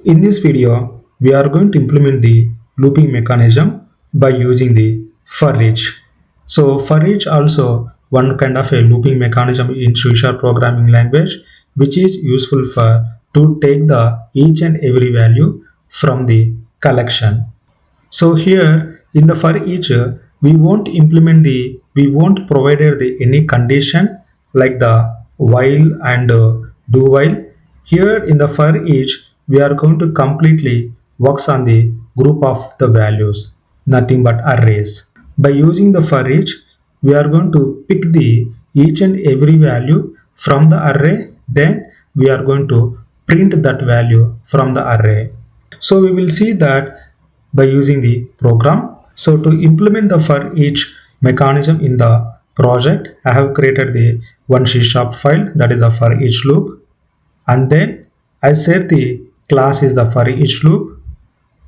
In this video, we are going to implement the looping mechanism by using the Foreach. So Foreach also one kind of a looping mechanism in C# programming language, which is useful for to take the each and every value from the collection. So here in the for each, we won't provided the any condition like the while and do while. Here in the for each, we are going to completely works on the group of the values, nothing but arrays. By using the for each, we are going to pick the each and every value from the array, then we are going to print that value from the array. So we will see that by using the program. So to implement the for each mechanism in the project, I have created the one C# file, that is the for each loop, and then I set the class is the for each loop.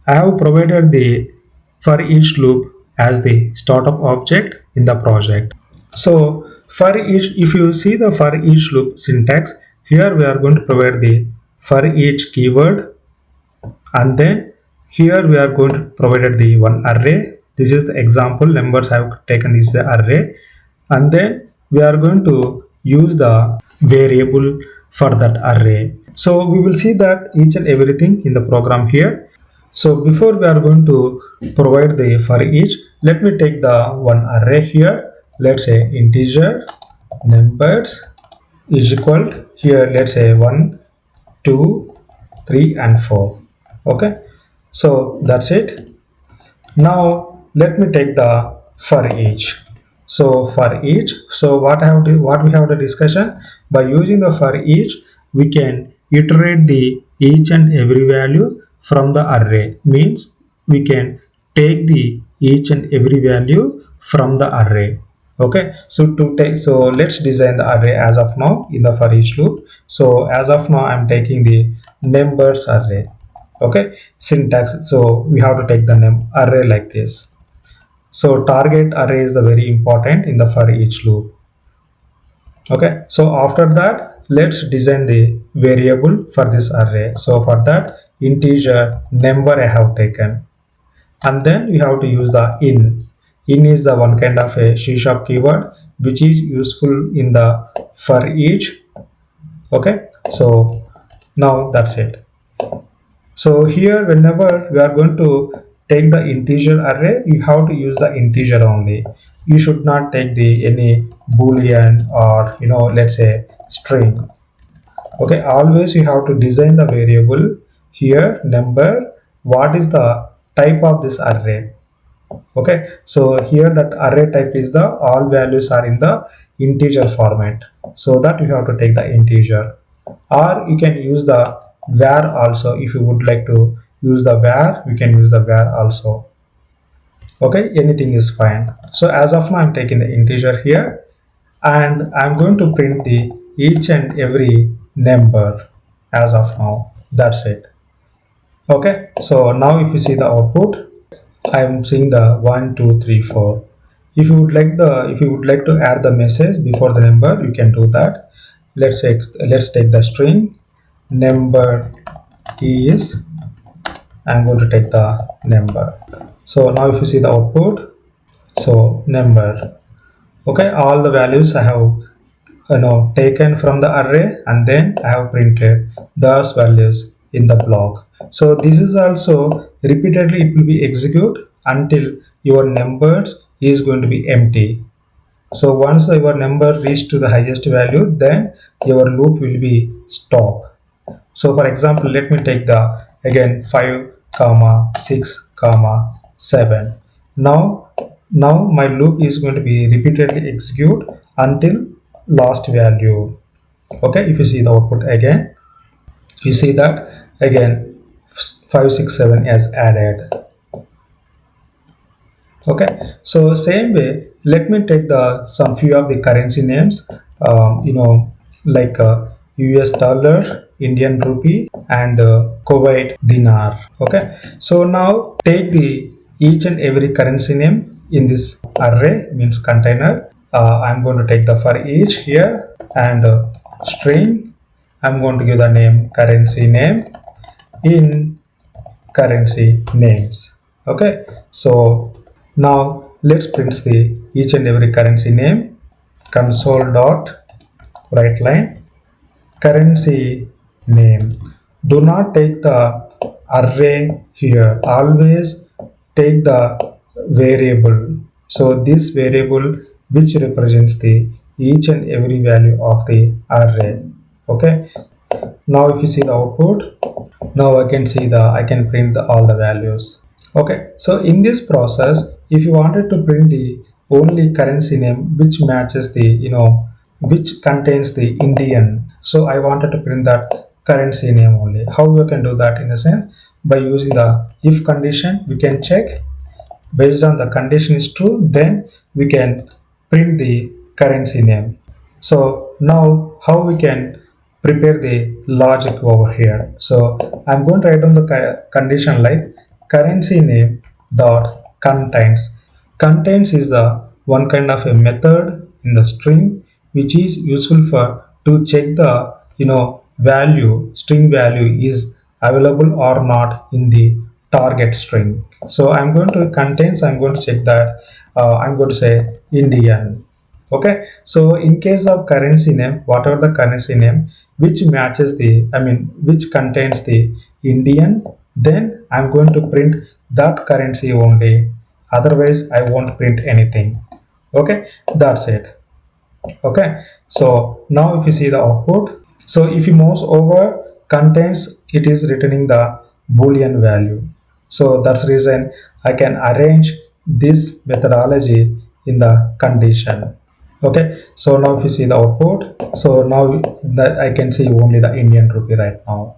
I have provided the for each loop as the startup object in the project. So for each, if you see the for each loop syntax, here we are going to provide the for each keyword, and then here we are going to provide the one array. This is the example numbers I have taken, this array, and then we are going to use the variable for that array. So we will see that each and everything in the program here. So before we are going to provide the for each, let me take the one array here. Let's say integer numbers is equal here, let's say 1 2 3 and 4. Okay, so that's it. Now let me take the for each. So for each, so what we have the discussion, by using the for each, we can iterate the each and every value from the array. Means we can take the each and every value from the array. Okay, so to take, so let's design the array as of now in the for each loop. So as of now, I'm taking the numbers array. Okay, syntax, so we have to take the name array like this. So target array is the very important in the for each loop. Okay, so after that, let's design the variable for this array. So for that, integer number I have taken, and then we have to use the in is the one kind of a C# keyword which is useful in the for each. Okay, so now that's it. So here whenever we are going to take the integer array, you have to use the integer only. You should not take the any boolean or let's say string. Okay, always you have to design the variable here number, what is the type of this array. Okay, so here that array type is the all values are in the integer format, so that you have to take the integer, or you can use the var also. If you would like to use the var, we can use the var also. Okay, anything is fine. So as of now, I'm taking the integer here, and I'm going to print the each and every number as of now. That's it. Okay, so now if you see the output, I'm seeing the 1 2 3 4. If you would like to add the message before the number, you can do that. Let's take the string number is, I'm going to take the number. So now if you see the output, so number. Okay, all the values I have taken from the array, and then I have printed those values in the block. So this is also repeatedly it will be execute until your numbers is going to be empty. So once your number reach to the highest value, then your loop will be stop. So for example, let me take the again 5 comma 6 comma 7. Now my loop is going to be repeatedly execute until last value. Okay, if you see the output again, you see that again 5 6 7 is added. Okay, so same way, let me take the some few of the currency names, like US dollar, Indian rupee, and Kuwait dinar. Okay, so now take the each and every currency name in this array, means container. I'm going to take the for each here, and string, I'm going to give the name currency name, in currency names. Okay, so now let's print the each and every currency name. Console dot write line currency name. Do not take the array here. Always take the variable. So this variable which represents the each and every value of the array. Okay. Now if you see the output, now I can print all the values. Okay, so in this process, if you wanted to print the only currency name which matches the, which contains the Indian, so I wanted to print that currency name only. How we can do that? In the sense, by using the if condition, we can check based on the condition is true, then we can print the currency name. So now how we can prepare the logic over here. So I'm going to write down the condition like currency name dot contains is the one kind of a method in the string which is useful for to check the value string value is available or not in the target string. So I'm going to contains, I'm going to check that, I'm going to say Indian. Okay, so in case of currency name, whatever the currency name which matches the, which contains the Indian, then I'm going to print that currency only, otherwise I won't print anything. Okay, that's it. Okay, so now if you see the output, so if you mouse over contains, it is returning the boolean value. So that's the reason I can arrange this methodology in the condition. Okay, so now if you see the output, so now that I can see only the Indian rupee right now.